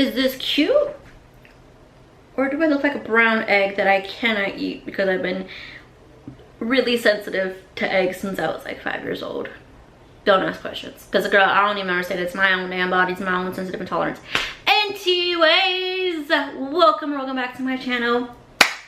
Is this cute? Or do I look like a brown egg that I cannot eat because I've been really sensitive to eggs since I was like 5 years old? Don't ask questions. Because girl, I don't even understand. It's my own damn body. It's my own sensitive intolerance. Anyways, welcome back to my channel.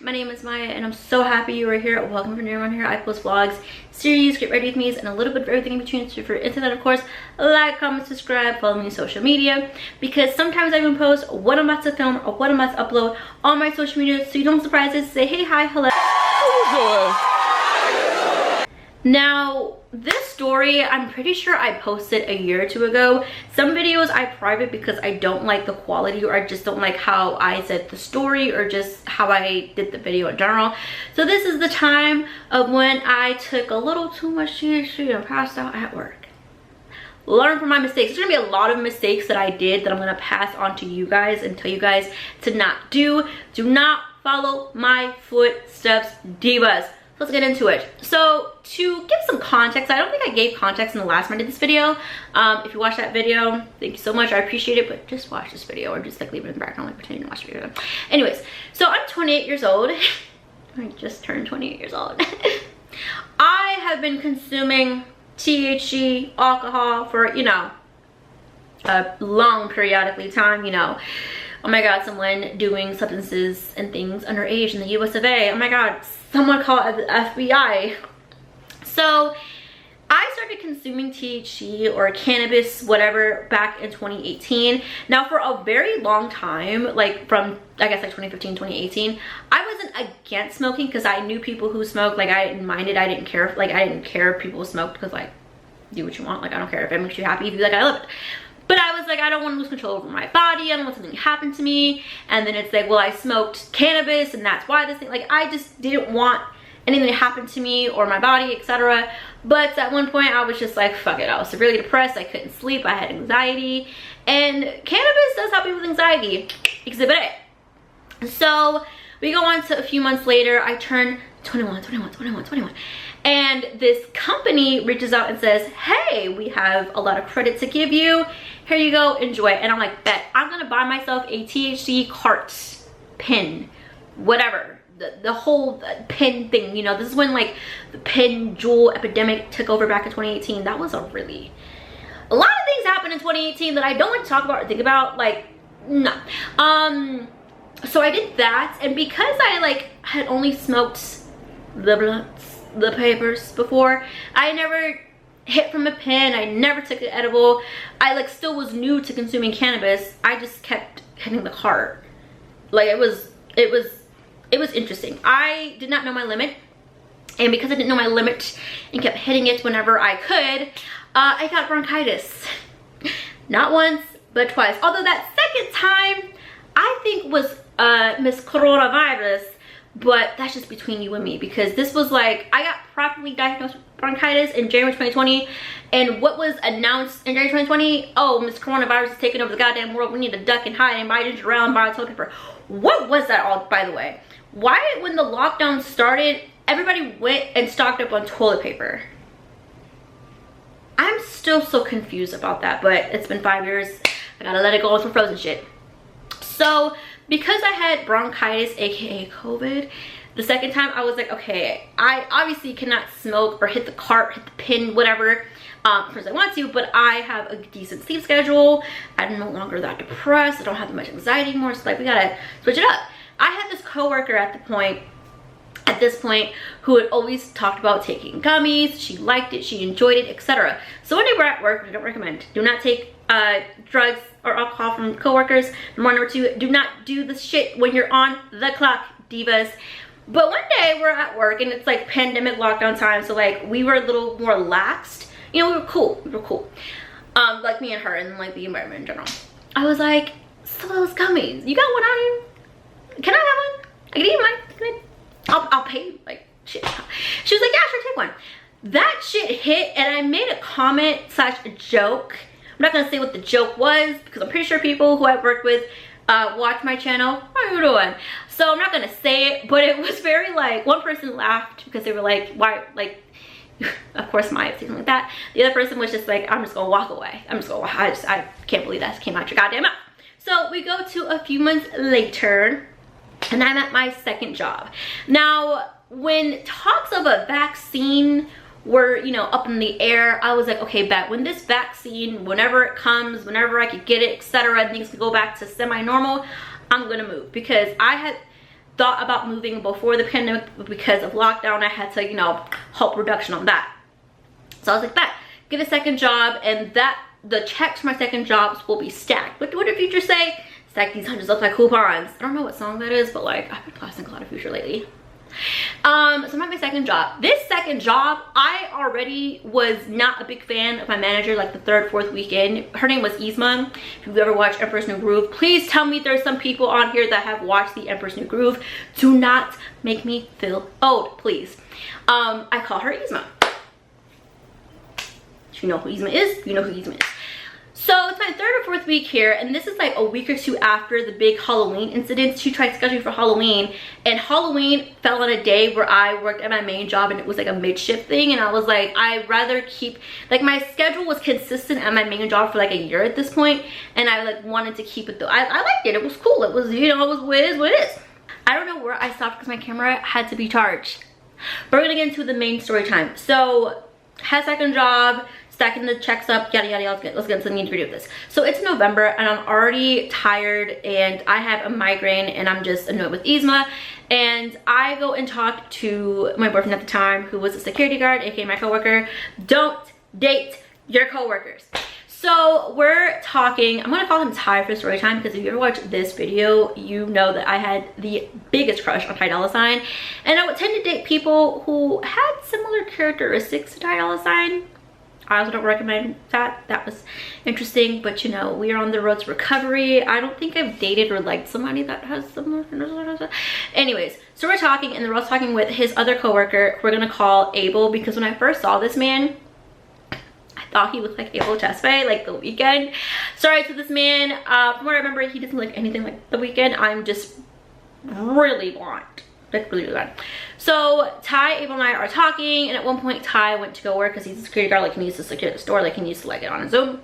My name is Maya and I'm so happy you are here. Welcome for anyone here. I post vlogs, series, get ready with me's, and a little bit of everything in between. So if you're into that, of course, like, comment, subscribe, follow me on social media, because sometimes I even post what I'm about to film or what I'm about to upload on my social media, so you don't surprise us. Say hey, hi, hello. How you doing? Now, this story, I'm pretty sure I posted a year or two ago. Some videos I private because I don't like the quality, or I just don't like how I said the story, or just how I did the video in general. So this is the time of when I took a little too much THC and passed out at work. Learn from my mistakes. There's gonna be a lot of mistakes that I did that I'm gonna pass on to you guys and tell you guys to not do. Do not follow my footsteps, divas. Let's get into it. So to give some context, I don't think I gave context in the last time I did this video. If you watched that video, thank you so much. I appreciate it, but just watch this video, or just like leave it in the background, like pretending to watch the video. Anyways, so I'm 28 years old. I just turned 28 years old. I have been consuming THC, alcohol for, you know, a long periodically time, you know. Oh my God, someone doing substances and things underage in the US of A. Oh my God, someone called the FBI. So I started consuming THC or cannabis, whatever, back in 2018. Now for a very long time, like from, I guess like 2015, 2018, I wasn't against smoking because I knew people who smoked. Like I didn't mind it, I didn't care. Like I didn't care if people smoked because like, do what you want. Like I don't care if it makes you happy, if you like, I love it. But I was like, I don't want to lose control over my body. I don't want something to happen to me. And then it's like, well, I smoked cannabis and that's why this thing, like I just didn't want anything to happen to me or my body, etc. But at one point I was just like, fuck it. I was severely depressed. I couldn't sleep. I had anxiety. And cannabis does help you with anxiety. Exhibit A. So we go on to a few months later. I turn 21. And this company reaches out and says, hey, we have a lot of credit to give you. Here you go, enjoy it. And I'm like, bet, I'm gonna buy myself a THC cart, pin, whatever. The whole pin thing, you know, this is when like the pin jewel epidemic took over back in 2018. That was a lot of things happened in 2018 that I don't like to talk about or think about, like, no. So I did that, and because I like had only smoked the blunts, the papers before, I never hit from a pen, I never took an edible. I like still was new to consuming cannabis. I just kept hitting the cart. Like it was interesting. I did not know my limit, and because I didn't know my limit and kept hitting it whenever I could, I got bronchitis. Not once, but twice. Although that second time I think was Miss Coronavirus, but that's just between you and me, because this was like, I got properly diagnosed with bronchitis in January 2020, and what was announced in January 2020, oh, Miss Coronavirus is taking over the goddamn world, we need to duck and hide and buy ginger ale and buy toilet paper. What was that all, by the way? Why, when the lockdown started, everybody went and stocked up on toilet paper? I'm still so confused about that, but it's been 5 years. I gotta let it go on some frozen shit. So because I had bronchitis, aka COVID, the second time I was like, okay, I obviously cannot smoke or hit the cart, hit the pin, whatever, because I want to, but I have a decent sleep schedule. I'm no longer that depressed. I don't have that much anxiety anymore. So like, we gotta switch it up. I had this coworker at this point who had always talked about taking gummies. She liked it, she enjoyed it, etc. So when they were at work, I don't recommend, do not take drugs or alcohol from coworkers. Number two, do not do the shit when you're on the clock, divas. But one day we're at work and it's like pandemic lockdown time, so like we were a little more laxed. You know, we were cool. Like me and her and like the environment in general. I was like, so those gummies, you got one on you? Can I have one? I can eat mine. I'll pay you, like, shit. She was like, yeah, sure, take one. That shit hit, and I made a comment / a joke. I'm not gonna say what the joke was because I'm pretty sure people who I've worked with watch my channel. How are you doing? So I'm not gonna say it, but it was very like, one person laughed because they were like, why, like, of course Maya something like that. The other person was just like, I'm just gonna walk away. I can't believe that came out your goddamn mouth. So we go to a few months later, and I'm at my second job. Now, when talks of a vaccine were, you know, up in the air, I was like, okay, bet when this vaccine, whenever it comes, whenever I could get it, etc., things can go back to semi-normal, I'm gonna move. Because I had thought about moving before the pandemic, but because of lockdown, I had to, you know, help reduction on that. So I was like, bet, get a second job, and that the checks for my second jobs will be stacked. But what did Future say? Stack these hundreds up like coupons. I don't know what song that is, but like I've been blasting a lot of Future lately. So I'm at my second job. This second job, I already was not a big fan of my manager like the third, fourth weekend. Her name was Isma. If you've ever watched Empress New Groove, please tell me there's some people on here that have watched the Empress New Groove. Do not make me feel old, please. I call her Isma. You know who Isma is, you know who Isma is. So it's my third or fourth week here, and this is like a week or two after the big Halloween incident. She tried to schedule me for Halloween, and Halloween fell on a day where I worked at my main job, and it was like a mid-shift thing, and I was like, I'd rather keep, like my schedule was consistent at my main job for like a year at this point, and I like wanted to keep it though. I liked it, it was cool, it was, you know, it was what it is, what it is. I don't know where I stopped because my camera had to be charged. But we're gonna get into the main story time. So, had a second job, stacking the checks up, yada yada yada. Let's get into the nitty-gritty of this. So it's November, and I'm already tired, and I have a migraine, and I'm just annoyed with Isma. And I go and talk to my boyfriend at the time, who was a security guard, aka my coworker. Don't date your coworkers. So we're talking. I'm gonna call him Ty for story time, because if you ever watched this video, you know that I had the biggest crush on Ty Dolla $ign, and I would tend to date people who had similar characteristics to Ty Dolla $ign. I also don't recommend that. That was interesting, but you know, we are on the road to recovery. I don't think I've dated or liked somebody that has similar. Anyways, so we're talking, and the road's talking with his other coworker. We're gonna call Abel, because when I first saw this man, I thought he looked like Abel Tesfaye, like The Weeknd. Sorry to this man. From what I remember, he doesn't look anything like The Weeknd. I'm just really blonde. Like really blonde. So Ty, Abel, and I are talking, and at one point Ty went to go work because he's a security guard, like he needs to secure the store, like he needs to like get on his own.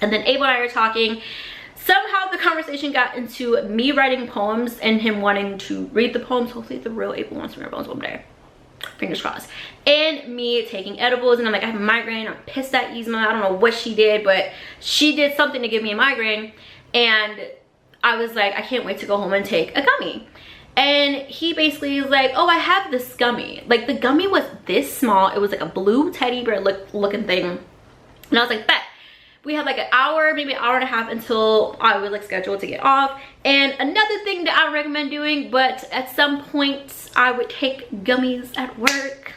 And then Abel and I are talking. Somehow the conversation got into me writing poems and him wanting to read the poems. Hopefully the real Abel wants to read poems one day. Fingers crossed. And me taking edibles, and I'm like, I have a migraine. I'm pissed at Isma. I don't know what she did, but she did something to give me a migraine. And I was like, I can't wait to go home and take a gummy. And he basically is like, oh, I have this gummy. Like the gummy was this small. It was like a blue teddy bear looking thing. And I was like, bet. We had like an hour, maybe an hour and a half until I was like scheduled to get off. And another thing that I would recommend doing, but at some point I would take gummies at work.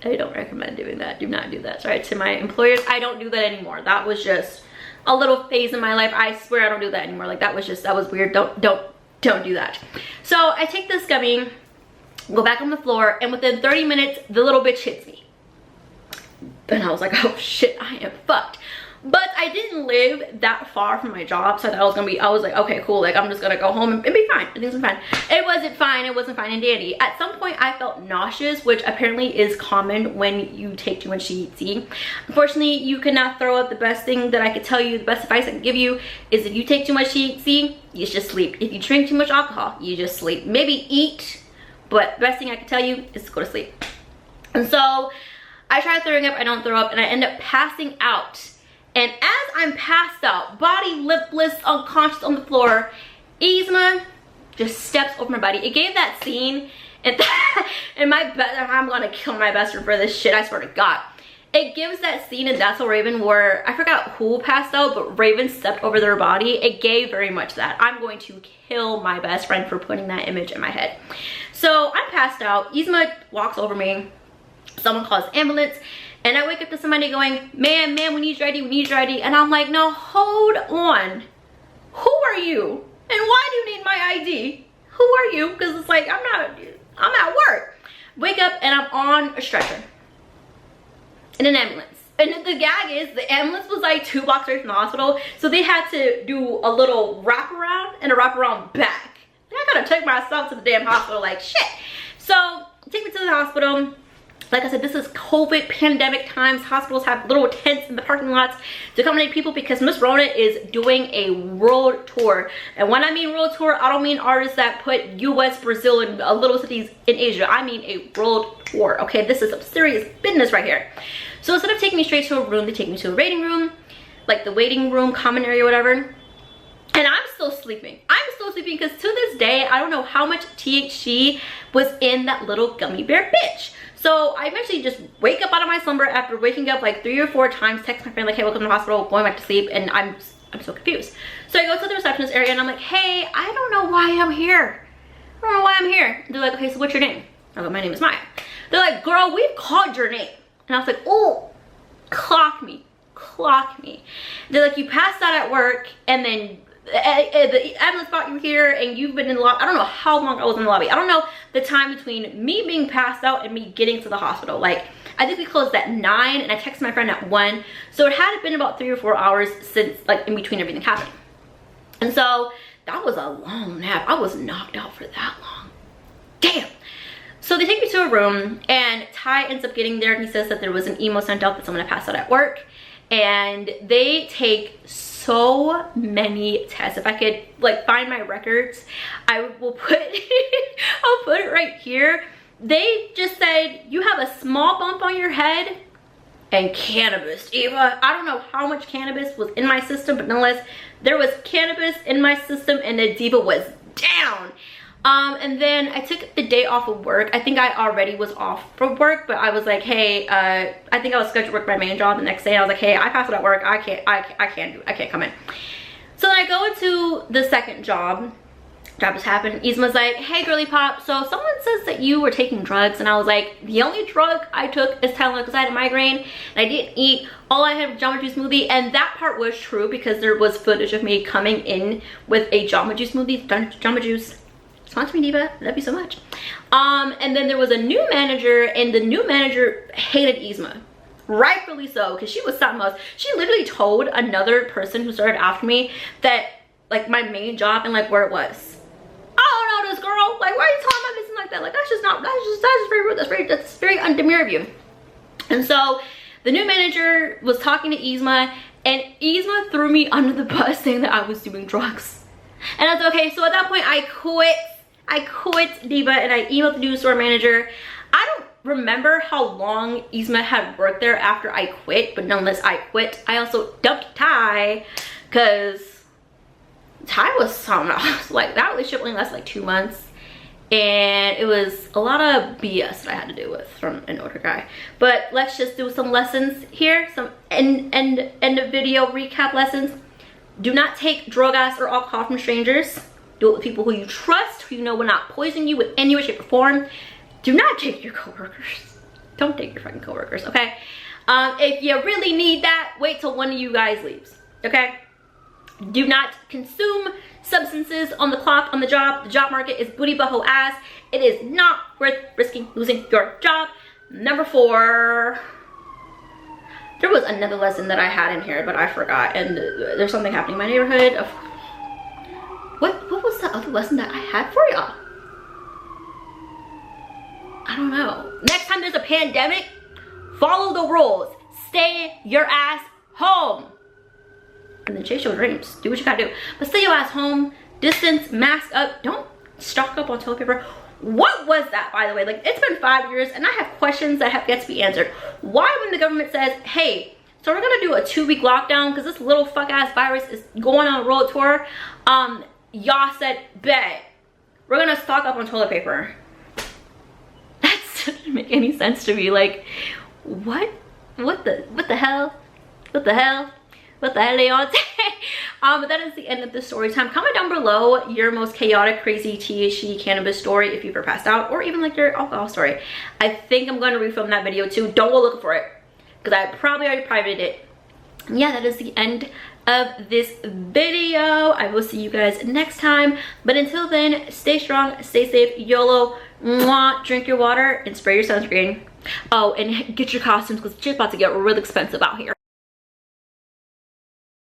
I don't recommend doing that. Do not do that. Sorry to my employers. I don't do that anymore. That was just a little phase in my life. I swear I don't do that anymore. Like that was weird. Don't do that. So I take this gummy, go back on the floor, and within 30 minutes, the little bitch hits me. And I was like, oh shit, I am fucked. But I didn't live that far from my job, so I was like, okay, cool, like I'm just gonna go home and be fine. Everything's fine. It wasn't fine and dandy. At some point I felt nauseous, which apparently is common when you take too much THC. Unfortunately, you cannot throw up. The best thing that I could tell you, the best advice I can give you is if you take too much THC, you just sleep. If you drink too much alcohol, you just sleep. Maybe eat, but the best thing I can tell you is to go to sleep. And so I tried throwing up, I don't throw up, and I end up passing out. And as I'm passed out, body lipless, unconscious on the floor, Isma just steps over my body. It gave that scene, and I'm gonna kill my best friend for this shit, I swear to God. It gives that scene in That's So Raven where, I forgot who passed out, but Raven stepped over their body. It gave very much that. I'm going to kill my best friend for putting that image in my head. So I'm passed out, Isma walks over me, someone calls ambulance, and I wake up to somebody going, man, we need you ready. And I'm like, no, hold on. Who are you? And why do you need my ID? Who are you? Because it's like, I'm at work. Wake up and I'm on a stretcher in an ambulance. And the gag is, the ambulance was like 2 blocks away from the hospital. So they had to do a little wraparound and a wraparound back. And I gotta take myself to the damn hospital like shit. So take me to the hospital. Like I said, this is COVID pandemic times. Hospitals have little tents in the parking lots to accommodate people because Miss Rona is doing a world tour. And when I mean world tour, I don't mean artists that put US, Brazil, and little cities in Asia. I mean a world tour, okay? This is some serious business right here. So instead of taking me straight to a room, they take me to a waiting room, like the waiting room, common area, whatever. And I'm still sleeping. I'm still sleeping because to this day, I don't know how much THC was in that little gummy bear bitch. So I eventually just wake up out of my slumber after waking up like 3 or 4 times, text my friend like, hey, welcome to the hospital, going back to sleep, and I'm so confused. So I go to the receptionist area and I'm like, hey, I don't know why I'm here. I don't know why I'm here. They're like, okay, so what's your name? I go, my name is Maya. They're like, girl, we've called your name. And I was like, oh, clock me. They're like, you passed out at work, and then the ambulance brought you here, and you've been in the lobby. I don't know how long I was in the lobby. I don't know the time between me being passed out and me getting to the hospital. Like, I think we closed at 9 and I texted my friend at 1. So it had been about 3 or 4 hours since, like, in between everything happening. And so that was a long nap. I was knocked out for that long. Damn. So they take me to a room, and Ty ends up getting there, and he says that there was an emo sent out that someone had passed out at work. And they take so many tests. If I could like find my records, I will put I'll put it right here. They just said, you have a small bump on your head and cannabis. Eva, I don't know how much cannabis was in my system, but nonetheless, there was cannabis in my system, and the diva was down. And then I took the day off of work. I think I already was off from work, but I was like, hey, I think I was scheduled to work my main job the next day. I was like, hey, I passed out at work. I can't come in. So then I go into the second job just happened. Isma's like, hey girly pop, so someone says that you were taking drugs, and I was like, the only drug I took is Tylenol because I had a migraine and I didn't eat. All I had was Jamba Juice smoothie, and that part was true because there was footage of me coming in with a Jamba Juice smoothie. Jamba Juice, sponsor me, diva, love you so much. And then there was a new manager, and the new manager hated Isma, rightfully so, because she was something else. She literally told another person who started after me that like my main job and like where it was. I don't know this girl, like why are you telling my business like that? Like that's just very rude. That's very undemure of you. And so the new manager was talking to Isma, and Isma threw me under the bus saying that I was doing drugs. And I was okay, so at that point I quit Diva, and I emailed the new store manager. I don't remember how long Isma had worked there after I quit, but nonetheless I quit. I also dumped Ty because Ty was something else. Like that relationship only lasted like 2 months, and it was a lot of BS that I had to deal with from an older guy. But let's just do some lessons here, some end of video recap lessons. Do not take drug, ass, or alcohol from strangers. Do it with people who you trust, who you know will not poison you with any way, shape, or form. Do not take your coworkers. Don't take your fucking coworkers, okay? If you really need that, wait till one of you guys leaves, okay? Do not consume substances on the clock, on the job. The job market is booty butthole ass. It is not worth risking losing your job. Number 4. There was another lesson that I had in here, but I forgot. And there's something happening in my neighborhood. What was the other lesson that I had for y'all? I don't know. Next time there's a pandemic, follow the rules. Stay your ass home. And then chase your dreams. Do what you gotta do. But stay your ass home. Distance, mask up. Don't stock up on toilet paper. What was that, by the way? Like, it's been 5 years and I have questions that have yet to be answered. Why, when the government says, hey, so we're gonna do a 2-week lockdown because this little fuck ass virus is going on a world tour, y'all said, bet, we're gonna stock up on toilet paper. That doesn't make any sense to me. Like, what the hell? What the hell, Leonte? But that is the end of the story time. Comment down below your most chaotic, crazy THC cannabis story if you've ever passed out, or even like your alcohol story. I think I'm going to refilm that video too. Don't go looking for it because I probably already privated it. Yeah, that is the end of this video. I will see you guys next time. But until then, stay strong, stay safe, YOLO, mwah, drink your water, and spray your sunscreen. Oh, and get your costumes because it's just about to get real expensive out here.